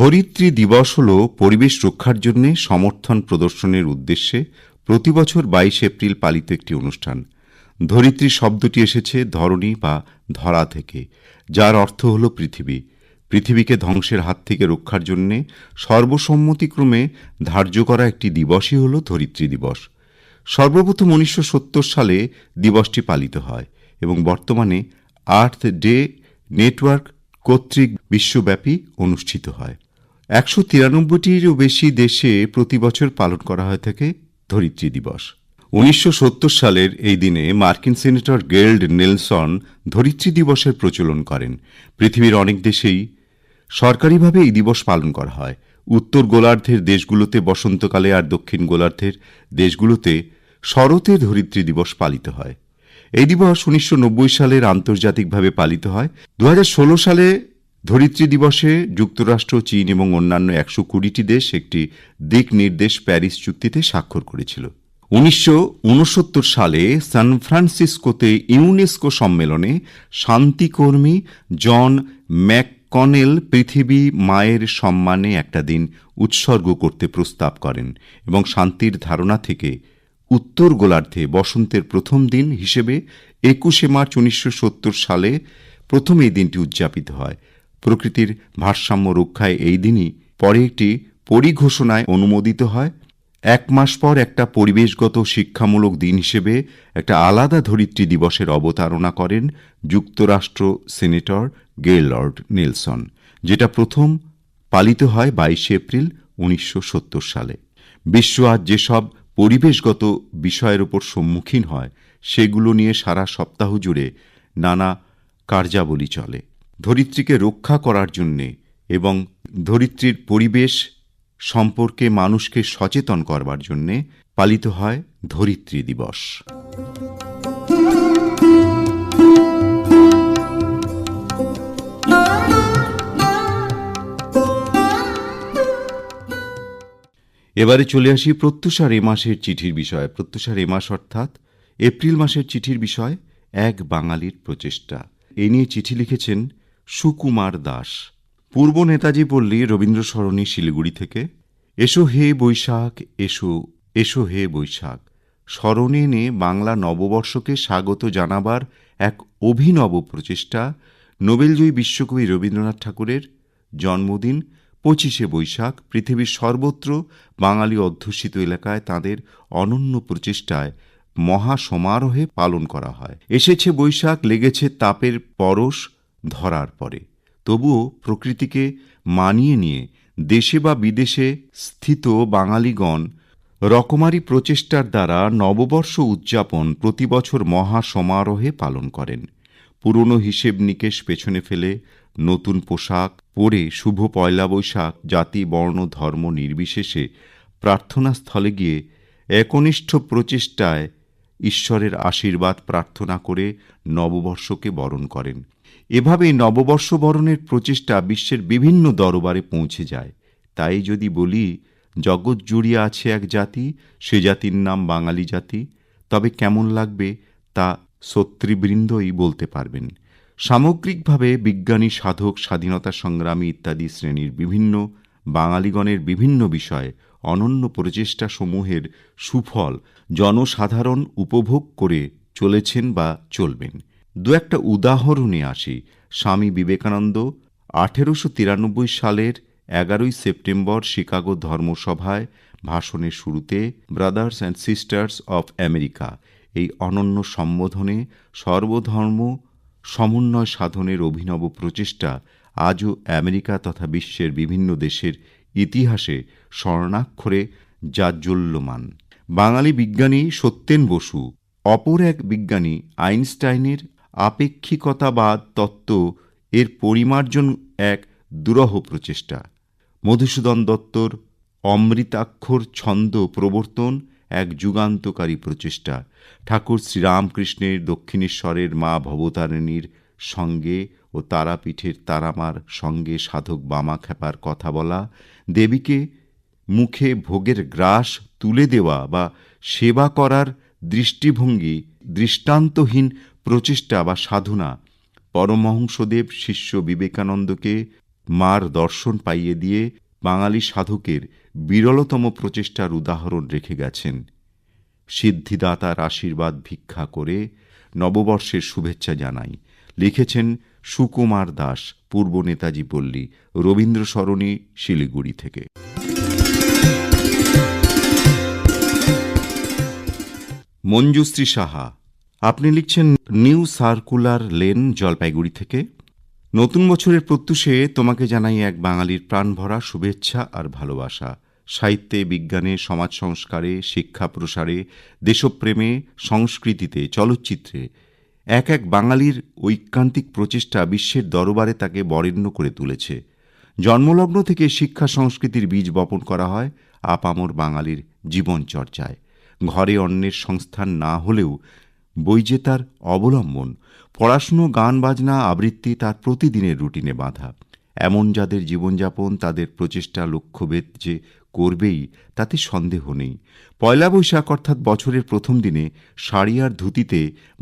ধরিত্রী দিবস হল পরিবেশ রক্ষার জন্য সমর্থন প্রদর্শনের উদ্দেশ্যে প্রতি বছর 22 এপ্রিল পালিত একটি অনুষ্ঠান। ধরিত্রী শব্দটি এসেছে ধরণী বা ধরা থেকে, যার অর্থ হল পৃথিবী। পৃথিবীকে ধ্বংসের হাত থেকে রক্ষার জন্য সর্বসম্মতিক্রমে ধার্য করা একটি দিবসই হল ধরিত্রী দিবস। সর্বপ্রথম 1970 সালে দিবসটি পালিত হয় এবং বর্তমানে আর্থ ডে নেটওয়ার্ক কর্তৃক বিশ্বব্যাপী অনুষ্ঠিত হয়। 193টিরও বেশি দেশে প্রতি বছর পালন করা হয়ে থাকে ধরিত্রী দিবস। 1970 সালের এই দিনে মার্কিন সেনেটর গের্ল্ড নেলসন ধরিত্রী দিবসের প্রচলন করেন। পৃথিবীর অনেক দেশেই সরকারিভাবে এই দিবস পালন করা হয়। উত্তর গোলার্ধের দেশগুলোতে বসন্তকালে আর দক্ষিণ গোলার্ধের দেশগুলোতে শরতে ধরিত্রী দিবস পালিত হয়। এই দিবস 1990 সালের আন্তর্জাতিকভাবে পালিত হয়। 2016 সালে ধরিত্রী দিবসে যুক্তরাষ্ট্র, চীন এবং অন্যান্য 120টি দেশ একটি দিক নির্দেশ প্যারিস চুক্তিতে স্বাক্ষর করেছিল। 1969 সালে সান ফ্রান্সিসকোতে ইউনেস্কো সম্মেলনে শান্তিকর্মী জন ম্যাককনেল পৃথিবী মায়ের সম্মানে একটা দিন উৎসর্গ করতে প্রস্তাব করেন এবং শান্তির ধারণা থেকে উত্তর গোলার্ধে বসন্তের প্রথম দিন হিসেবে 21 মার্চ 1970 সালে প্রথম এই দিনটি উদযাপিত হয়। প্রকৃতির ভারসাম্য রক্ষায় এই দিনই পরে একটি পরিঘোষণায় অনুমোদিত হয়। এক মাস পর একটা পরিবেশগত শিক্ষামূলক দিন হিসেবে একটা আলাদা ধরিত্রী দিবসের অবতারণা করেন যুক্তরাষ্ট্র সেনেটর গের্ল্ড নেলসন, যেটা প্রথম পালিত হয় 22 এপ্রিল 1970 সালে। বিশ্ব আজ যেসব পরিবেশগত বিষয়ের উপর সম্মুখীন হয় সেগুলো নিয়ে সারা সপ্তাহ জুড়ে নানা কার্যাবলী চলে। ধরিত্রীকে রক্ষা করার জন্যে এবং ধরিত্রীর পরিবেশ সম্পর্কে মানুষকে সচেতন করবার জন্যে পালিত হয় ধরিত্রী দিবস। এবারে চলে আসি প্রত্যুষার এ মাসের চিঠির বিষয়। প্রত্যুষার এ মাস অর্থাৎ এপ্রিল মাসের চিঠির বিষয় এক বাঙালির প্রচেষ্টা। এ নিয়ে চিঠি লিখেছেন সুকুমার দাস। পূর্ব নেতাজি পল্লী, রবীন্দ্র সরণি, শিলিগুড়ি থেকে। এসো হে বৈশাখ, এসো এসো হে বৈশাখ, স্মরণে এনে বাংলা নববর্ষকে স্বাগত জানাবার এক অভিনব প্রচেষ্টা। নোবেলজয়ী বিশ্বকবি রবীন্দ্রনাথ ঠাকুরের জন্মদিন 25শে বৈশাখ পৃথিবীর সর্বত্র বাঙালি অধ্যুষিত এলাকায় তাঁদের অনন্য প্রচেষ্টায় মহাসমারোহে পালন করা হয়। এসেছে বৈশাখ, লেগেছে তাপের পরশ ধরার পরে। তবুও প্রকৃতিকে মানিয়ে নিয়ে দেশে বা বিদেশে স্থিত বাঙালিগণ রকমারি প্রচেষ্টার দ্বারা নববর্ষ উদযাপন প্রতি বছর মহাসমারোহে পালন করেন। পুরনো হিসেব নিকেশ পেছনে ফেলে নতুন পোশাক পরে শুভ পয়লা বৈশাখ জাতি, বর্ণ, ধর্ম নির্বিশেষে প্রার্থনাস্থলে গিয়ে একনিষ্ঠ প্রচেষ্টায় ঈশ্বরের আশীর্বাদ প্রার্থনা করে নববর্ষকে বরণ করেন। এভাবে নববর্ষ বরণের প্রচেষ্টা বিশ্বের বিভিন্ন দরবারে পৌঁছে যায়। তাই যদি বলি জগৎ জুড়িয়ে আছে এক জাতি, সে জাতির নাম বাঙালি জাতি, তবে কেমন লাগবে তা শ্রোতৃবৃন্দই বলতে পারবেন। সামগ্রিকভাবে বিজ্ঞানী, সাধক, স্বাধীনতা সংগ্রামী ইত্যাদি শ্রেণীর বিভিন্ন বাঙালিগণের বিভিন্ন বিষয়ে অনন্য প্রচেষ্টা সমূহের সুফল জনসাধারণ উপভোগ করে চলেছেন বা চলবেন। দু একটা উদাহরণে আসি। স্বামী বিবেকানন্দ 1893 সালের 11 সেপ্টেম্বর শিকাগো ধর্মসভায় ভাষণের শুরুতে brothers and sisters of America এই অনন্য সম্বোধনে সর্বধর্ম সমন্বয় সাধনের অভিনব প্রচেষ্টা আজও আমেরিকা তথা বিশ্বের বিভিন্ন দেশের ইতিহাসে স্বর্ণাক্ষরে জাজ্বল্যমান। বাঙালি বিজ্ঞানী সত্যেন বসু অপর এক বিজ্ঞানী আইনস্টাইনের আপেক্ষিকতাবাদ তত্ত্ব এর পরিমার্জন এক দুরূহ প্রচেষ্টা। মধুসূদন দত্তর অমৃতাক্ষর ছন্দ প্রবর্তন এক যুগান্তকারী প্রচেষ্টা। ঠাকুর শ্রীরামকৃষ্ণের দক্ষিণেশ্বরের মা ভবতারিণীর সঙ্গে ও তারাপীঠের তারামার সঙ্গে সাধক বামা খেপার কথা বলা, দেবীকে মুখে ভোগের গ্রাস তুলে দেওয়া বা সেবা করার দৃষ্টিভঙ্গি দৃষ্টান্তহীন প্রচেষ্টা বা সাধনা, পরমহংসদেব শিষ্য বিবেকানন্দকে মার দর্শন পাইয়ে দিয়ে বাঙালি সাধকের বিরলতম প্রচেষ্টার উদাহরণ রেখে গেছেন। সিদ্ধিদাতার আশীর্বাদ ভিক্ষা করে নববর্ষের শুভেচ্ছা জানাই, লিখেছেন সুকুমার দাস, পূর্ব নেতাজি পল্লী, রবীন্দ্র সরণি, শিলিগুড়ি থেকে। মঞ্জুশ্রী সাহা, আপনি লিখছেন নিউ সার্কুলার লেন, জলপাইগুড়ি থেকে। নতুন বছরের প্রত্যুষে তোমাকে জানাই এক বাঙালির প্রাণভরা শুভেচ্ছা আর ভালোবাসা। সাহিত্যে, বিজ্ঞানে, সমাজ সংস্কারে, শিক্ষা প্রসারে, দেশপ্রেমে, সংস্কৃতিতে, চলচ্চিত্রে এক এক বাঙালির ঐকান্তিক প্রচেষ্টা বিশ্বের দরবারে তাকে বরেণ্য করে তুলেছে। জন্মলগ্ন থেকে শিক্ষা সংস্কৃতির বীজ বপন করা হয় আপামর বাঙালির জীবনচর্চায়। ঘরে অন্যের সংস্থান না হলেও বই যে তার অবলম্বন। পড়াশুনো, গান বাজনা, আবৃত্তি তার প্রতিদিনের রুটিনে বাঁধা। এমন যাদের জীবনযাপন, তাদের প্রচেষ্টা লক্ষ্যভেদ যে করবেই তাতে সন্দেহ নেই। পয়লা বৈশাখ অর্থাৎ বছরের প্রথম দিনে শাড়ি আর ধুতিতে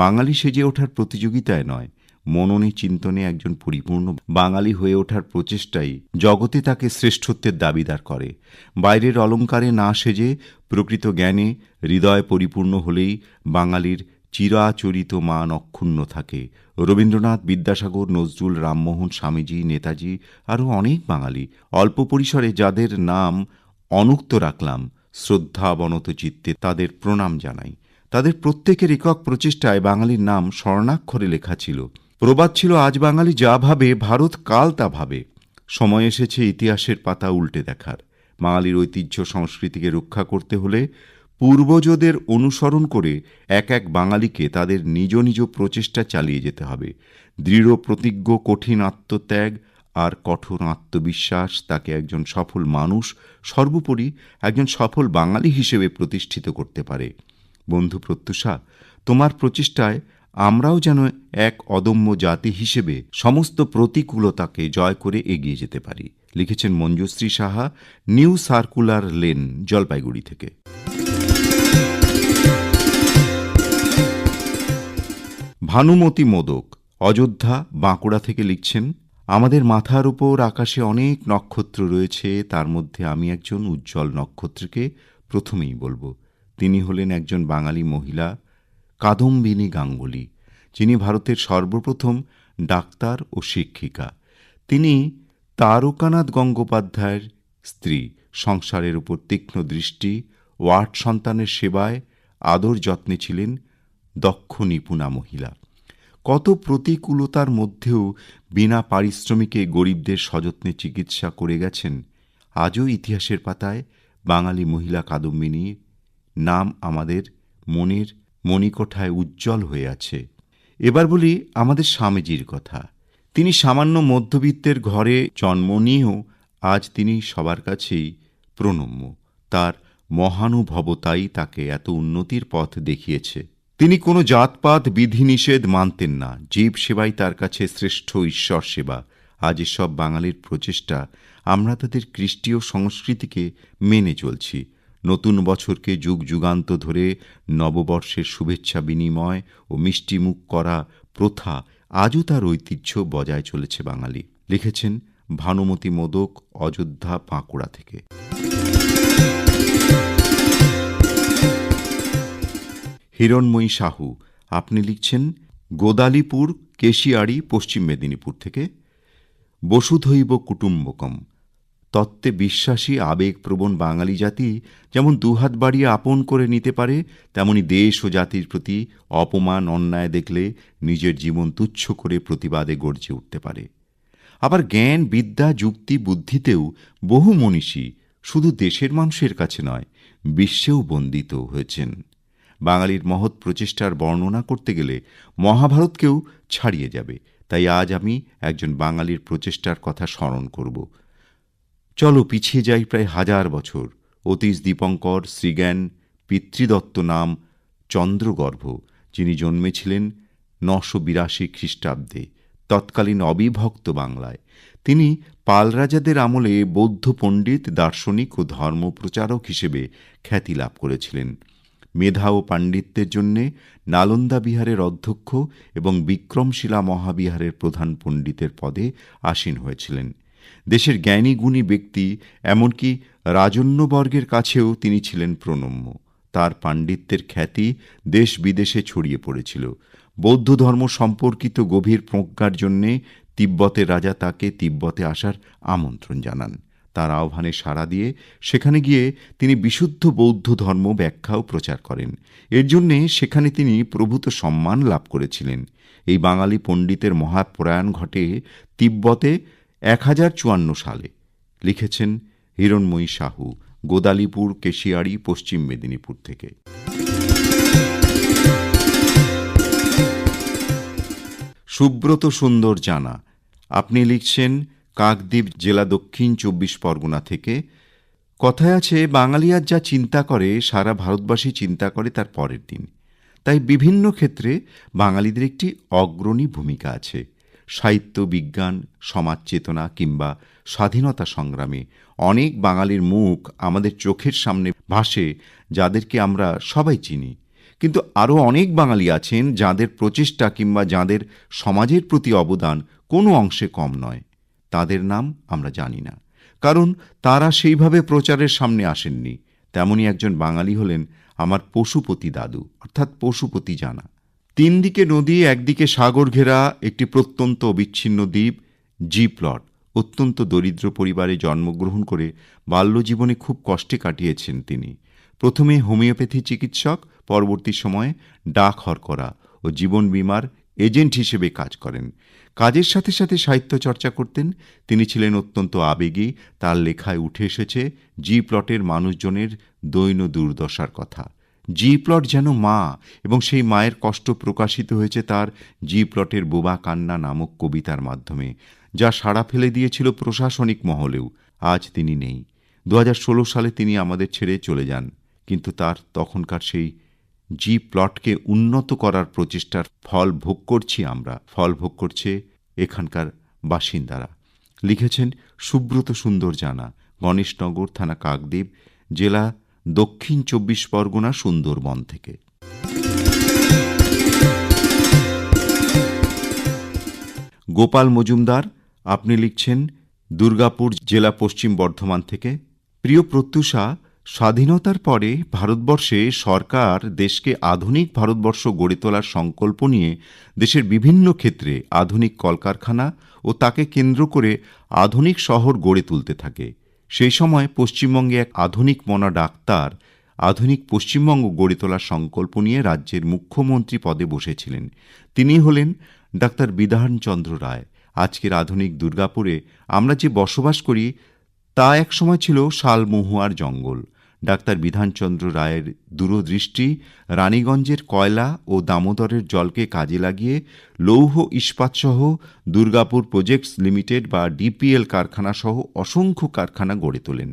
বাঙালি সেজে ওঠার প্রতিযোগিতায় নয়, মননে চিন্তনে একজন পরিপূর্ণ বাঙালি হয়ে ওঠার প্রচেষ্টাই জগতে তাকে শ্রেষ্ঠত্বের দাবিদার করে। বাইরের অলঙ্কারে না সেজে প্রকৃত জ্ঞানে হৃদয় পরিপূর্ণ হলেই বাঙালির চিরাচরিত মান অক্ষুণ্ণ থাকে। রবীন্দ্রনাথ, বিদ্যাসাগর, নজরুল, রামমোহন, স্বামীজি, নেতাজি আরও অনেক বাঙালি অল্প পরিসরে যাদের নাম অনুক্ত রাখলাম, শ্রদ্ধাবনত চিত্তে তাদের প্রণাম জানাই। তাদের প্রত্যেকের একক প্রচেষ্টায় বাঙালির নাম স্বর্ণাক্ষরে লেখা ছিল। প্রবাদ ছিল, আজ বাঙালি যা ভাবে ভারত কাল তা ভাবে। সময় এসেছে ইতিহাসের পাতা উল্টে দেখার। বাঙালির ঐতিহ্য সংস্কৃতিকে রক্ষা করতে হলে পূর্বজদের অনুসরণ করে এক এক বাঙালিকে তাদের নিজ নিজ প্রচেষ্টা চালিয়ে যেতে হবে। দৃঢ় প্রতিজ্ঞ, কঠিন আত্মত্যাগ আর কঠোর আত্মবিশ্বাস তাকে একজন সফল মানুষ, সর্বোপরি একজন সফল বাঙালি হিসেবে প্রতিষ্ঠিত করতে পারে। বন্ধু প্রত্যুষা, তোমার প্রচেষ্টায় আমরাও যেন এক অদম্য জাতি হিসেবে সমস্ত প্রতিকূলতাকে জয় করে এগিয়ে যেতে পারি, লিখেছেন Manjushree Saha, new circular lane, Jalpaiguri থেকে। ভানুমতি মোদক, অযোধ্যা, বাঁকুড়া থেকে লিখছেন, আমাদের মাথার উপর আকাশে অনেক নক্ষত্র রয়েছে, তার মধ্যে আমি একজন উজ্জ্বল নক্ষত্রকে প্রথমেই বলবো। তিনি হলেন একজন বাঙালি মহিলা, কাদম্বিনী গাঙ্গুলি, যিনি ভারতের সর্বপ্রথম ডাক্তার ও শিক্ষিকা। তিনি তারকানাথ গঙ্গোপাধ্যায়ের স্ত্রী। সংসারের উপর তীক্ষ্ণ দৃষ্টি ও ৮ সন্তানের সেবায় আদর যত্নে ছিলেন দক্ষ নিপুণা মহিলা। কত প্রতিকূলতার মধ্যেও বিনা পারিশ্রমিকে গরিবদের সযত্নে চিকিৎসা করে গেছেন। আজও ইতিহাসের পাতায় বাঙালি মহিলা কাদম্বিনীর নাম আমাদের মনের মণিকোঠায় উজ্জ্বল হয়ে আছে। এবার বলি আমাদের স্বামীজির কথা। তিনি সামান্য মধ্যবিত্তের ঘরে জন্ম নিয়েও আজ তিনি সবার কাছেই প্রণম্য। তার মহানুভবতাই তাকে এত উন্নতির পথ দেখিয়েছে। তিনি কোনো জাতপাত বিধিনিষেধ মানতেন না। জীব সেবাই তার কাছে শ্রেষ্ঠ ঈশ্বর সেবা। আজ এসব বাঙালির প্রচেষ্টা আমরা তাদের কৃষ্টি ও সংস্কৃতিকে মেনে চলছি। নতুন বছরকে যুগ যুগান্ত ধরে নববর্ষের শুভেচ্ছা বিনিময় ও মিষ্টিমুখ করা প্রথা আজও তার ঐতিহ্য বজায় চলেছে বাঙালি, লিখেছেন ভানুমতি মোদক, অযোধ্যা, বাঁকুড়া থেকে। হিরণময়ী সাহু, আপনি লিখছেন গোদালিপুর, কেশিয়াড়ি, পশ্চিম মেদিনীপুর থেকে। বসুধৈব কুটুম্বকম তত্ত্বে বিশ্বাসী আবেগপ্রবণ বাঙালি জাতি যেমন দুহাত বাড়িয়ে আপন করে নিতে পারে, তেমনি দেশ ও জাতির প্রতি অপমান অন্যায় দেখলে নিজের জীবন তুচ্ছ করে প্রতিবাদে গর্জে উঠতে পারে। আবার জ্ঞান, বিদ্যা, যুক্তি, বুদ্ধিতেও বহু মনীষী শুধু দেশের মানুষের কাছে নয়, বিশ্বেও বন্দিত হয়েছেন। বাঙালির মহৎ প্রচেষ্টার বর্ণনা করতে গেলে মহাভারতকেও ছাড়িয়ে যাবে। তাই আজ আমি একজন বাঙালির প্রচেষ্টার কথা স্মরণ করব। চলো পিছিয়ে যাই প্রায় 1000 বছর। অতীশ দীপঙ্কর শ্রীজ্ঞান পিতৃদত্ত নাম চন্দ্রগর্ভ, যিনি জন্মেছিলেন 982 খ্রিস্টাব্দে তৎকালীন অবিভক্ত বাংলায়। তিনি পাল রাজাদের আমলে বৌদ্ধ পণ্ডিত, দার্শনিক ও ধর্মপ্রচারক হিসেবে খ্যাতি লাভ করেছিলেন। মেধা ও পাণ্ডিত্যের জন্যে নালন্দা বিহারের অধ্যক্ষ এবং বিক্রমশিলা মহাবিহারের প্রধান পণ্ডিতের পদে আসীন হয়েছিলেন। দেশের জ্ঞানী গুণী ব্যক্তি, এমনকি রাজন্যবর্গের কাছেও তিনি ছিলেন প্রণম্য। তার পাণ্ডিত্যের খ্যাতি দেশ বিদেশে ছড়িয়ে পড়েছিল। বৌদ্ধ ধর্ম সম্পর্কিত গভীর প্রজ্ঞার জন্যে তিব্বতের রাজা তাকে তিব্বতে আসার আমন্ত্রণ জানান। তার আহ্বানে সাড়া দিয়ে সেখানে গিয়ে তিনি বিশুদ্ধ বৌদ্ধ ধর্ম ব্যাখ্যা ও প্রচার করেন। এর জন্যে সেখানে তিনি প্রভূত সম্মান লাভ করেছিলেন। এই বাঙালি পণ্ডিতের মহাপ্রয়াণ ঘটে তিব্বতে 1054 সালে। লিখেছেন হিরণময়ী সাহু, গোদালিপুর, কেশিয়াড়ি, পশ্চিম মেদিনীপুর থেকে। সুব্রত সুন্দর জানা, আপনি লিখছেন কাকদ্বীপ জেলা, দক্ষিণ 24 পরগনা থেকে। কথায় আছে, বাঙালি আজ যা চিন্তা করে সারা ভারতবাসী চিন্তা করে তার পরের দিন। তাই বিভিন্ন ক্ষেত্রে বাঙালিদের একটি অগ্রণী ভূমিকা আছে। সাহিত্য, বিজ্ঞান, সমাজ চেতনা কিংবা স্বাধীনতা সংগ্রামে অনেক বাঙালির মুখ আমাদের চোখের সামনে ভাসে, যাদেরকে আমরা সবাই চিনি। কিন্তু আরও অনেক বাঙালি আছেন যাঁদের প্রচেষ্টা কিংবা যাঁদের সমাজের প্রতি অবদান কোনো অংশে কম নয়। তাদের নাম আমরা জানি না, কারণ তারা সেইভাবে প্রচারের সামনে আসেননি। তেমনই একজন বাঙালি হলেন আমার পশুপতি দাদু, অর্থাৎ পশুপতি জানা। 3 দিকে নদী, একদিকে সাগর ঘেরা একটি প্রত্যন্ত অবিচ্ছিন্ন দ্বীপ, জি প্লট। অত্যন্ত দরিদ্র পরিবারে জন্মগ্রহণ করে বাল্যজীবনে খুব কষ্টে কাটিয়েছেন তিনি। প্রথমে হোমিওপ্যাথি চিকিৎসক, পরবর্তী সময়ে ডাক হরকরা ও জীবন বীমার এজেন্ট হিসেবে কাজ করেন। কাজের সাথে সাথে সাহিত্য চর্চা করতেন। তিনি ছিলেন অত্যন্ত আবেগী। তার লেখায় উঠে এসেছে জি প্লটের মানুষজনের দৈন দুর্দশার কথা। জি প্লট যেন মা, এবং সেই মায়ের কষ্ট প্রকাশিত হয়েছে তার জি প্লটের বোবা কান্না নামক কবিতার মাধ্যমে, যা সাড়া ফেলে দিয়েছিল প্রশাসনিক মহলেও। আজ তিনি নেই। 2016 সালে তিনি আমাদের ছেড়ে চলে যান। কিন্তু তার তখনকার সেই জি প্লটকে উন্নত করার প্রচেষ্টার ফল ভোগ করছি আমরা, ফল ভোগ করছে এখানকার বাসিন্দারা। লিখেছেন সুব্রত সুন্দর জানা, গণেশনগর থানা, কাকদ্বীপ জেলা, দক্ষিণ 24 পরগনা, সুন্দরবন থেকে। গোপাল মজুমদার, আপনি লিখছেন দুর্গাপুর জেলা, পশ্চিম বর্ধমান থেকে। প্রিয় প্রত্যুষা, স্বাধীনতার পরে ভারতবর্ষে সরকার দেশকে আধুনিক ভারতবর্ষ গড়ে তোলার সংকল্প নিয়ে দেশের বিভিন্ন ক্ষেত্রে আধুনিক কলকারখানা ও তাকে কেন্দ্র করে আধুনিক শহর গড়ে তুলতে থাকে। সেই সময় পশ্চিমবঙ্গে এক আধুনিক মনা ডাক্তার আধুনিক পশ্চিমবঙ্গ গড়ে তোলার সংকল্প নিয়ে রাজ্যের মুখ্যমন্ত্রী পদে বসেছিলেন। তিনি হলেন ডাক্তার বিধানচন্দ্র রায়। আজকের আধুনিক দুর্গাপুরে আমরা যে বসবাস করি তা একসময় ছিল শালমহুয়ার জঙ্গল। ডাক্তার বিধানচন্দ্র রায়ের দূরদৃষ্টি রানীগঞ্জের কয়লা ও দামোদরের জলকে কাজে লাগিয়ে লৌহ ইস্পাতসহ দুর্গাপুর প্রজেক্টস লিমিটেড বা ডিপিএল কারখানাসহ অসংখ্য কারখানা গড়ে তোলেন।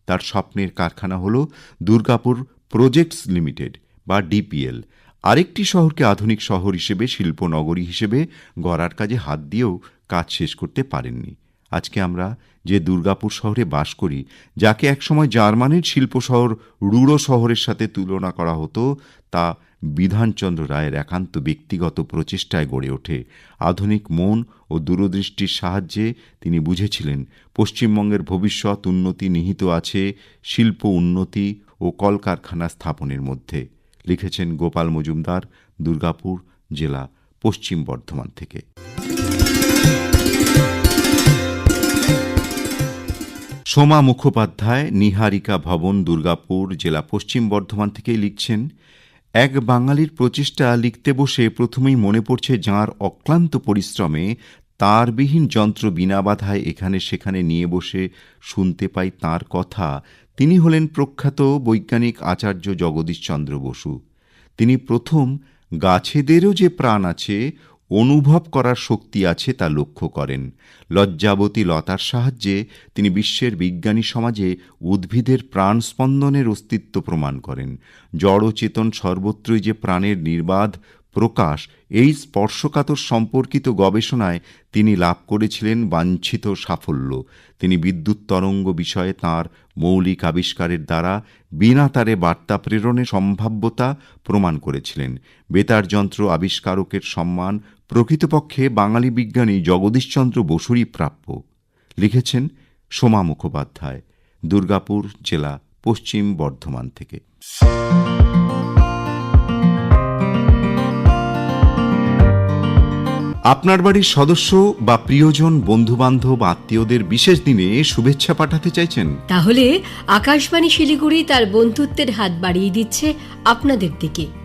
তার স্বপ্নের কারখানা হল দুর্গাপুর প্রজেক্টস লিমিটেড বা ডিপিএল। আরেকটি শহরকে আধুনিক শহর হিসেবে, শিল্পনগরী হিসেবে গড়ার কাজে হাত দিয়েও কাজ শেষ করতে পারেননি। আজকে আমরা যে দুর্গাপুর শহরে বাস করি, যাকে একসময় জার্মানির শিল্প শহর রুড়ো শহরের সাথে তুলনা করা হতো, তা বিধানচন্দ্র রায়ের একান্ত ব্যক্তিগত প্রচেষ্টায় গড়ে ওঠে। আধুনিক মন ও দূরদৃষ্টির সাহায্যে তিনি বুঝেছিলেন পশ্চিমবঙ্গের ভবিষ্যৎ উন্নতি নিহিত আছে শিল্প উন্নতি ও কলকারখানা স্থাপনের মধ্যে। লিখেছেন গোপাল মজুমদার, দুর্গাপুর জেলা, পশ্চিম বর্ধমান থেকে। সোমা মুখোপাধ্যায়, নিহারিকা ভবন, দুর্গাপুর জেলা, পশ্চিম বর্ধমান থেকেই লিখছেন, এক বাঙালির প্রচেষ্টা লিখতে বসে প্রথমেই মনে পড়ছে যাঁর অক্লান্ত পরিশ্রমে তারবিহীন যন্ত্র বিনা বাধায় এখানে সেখানে নিয়ে বসে শুনতে পাই তাঁর কথা। তিনি হলেন প্রখ্যাত বৈজ্ঞানিক আচার্য জগদীশচন্দ্র বসু। তিনি প্রথম গাছেদেরও যে প্রাণ আছে, অনুভব করার শক্তি আছে তা লক্ষ্য করেন। লজ্জাবতী লতার সাহায্যে তিনি বিশ্বের বিজ্ঞানী সমাজে উদ্ভিদের প্রাণ স্পন্দনের অস্তিত্ব প্রমাণ করেন। জড় চেতন সর্বত্রই যে প্রাণের নির্বাধ প্রকাশ, এই স্পর্শকাতর সম্পর্কিত গবেষণায় তিনি লাভ করেছিলেন বাঞ্ছিত সাফল্য। তিনি বিদ্যুৎ তরঙ্গ বিষয়ে তাঁর মৌলিক আবিষ্কারের দ্বারা বিনা তারে বার্তা প্রেরণের সম্ভাব্যতা প্রমাণ করেছিলেন। বেতার যন্ত্র আবিষ্কারকের সম্মান প্রকৃতপক্ষে বাঙালি বিজ্ঞানী জগদীশচন্দ্র বসুরই প্রাপ্য। লিখেছেন সোমা মুখোপাধ্যায়, দুর্গাপুর জেলা, পশ্চিম বর্ধমান থেকে। আপনার বাড়ির সদস্য বা প্রিয়জন, বন্ধুবান্ধব, আত্মীয়দের বিশেষ দিনে শুভেচ্ছা পাঠাতে চাইছেন? তাহলে আকাশবাণী শিলিগুড়ি তার বন্ধুত্বের হাত বাড়িয়ে দিচ্ছে আপনাদের দিকে।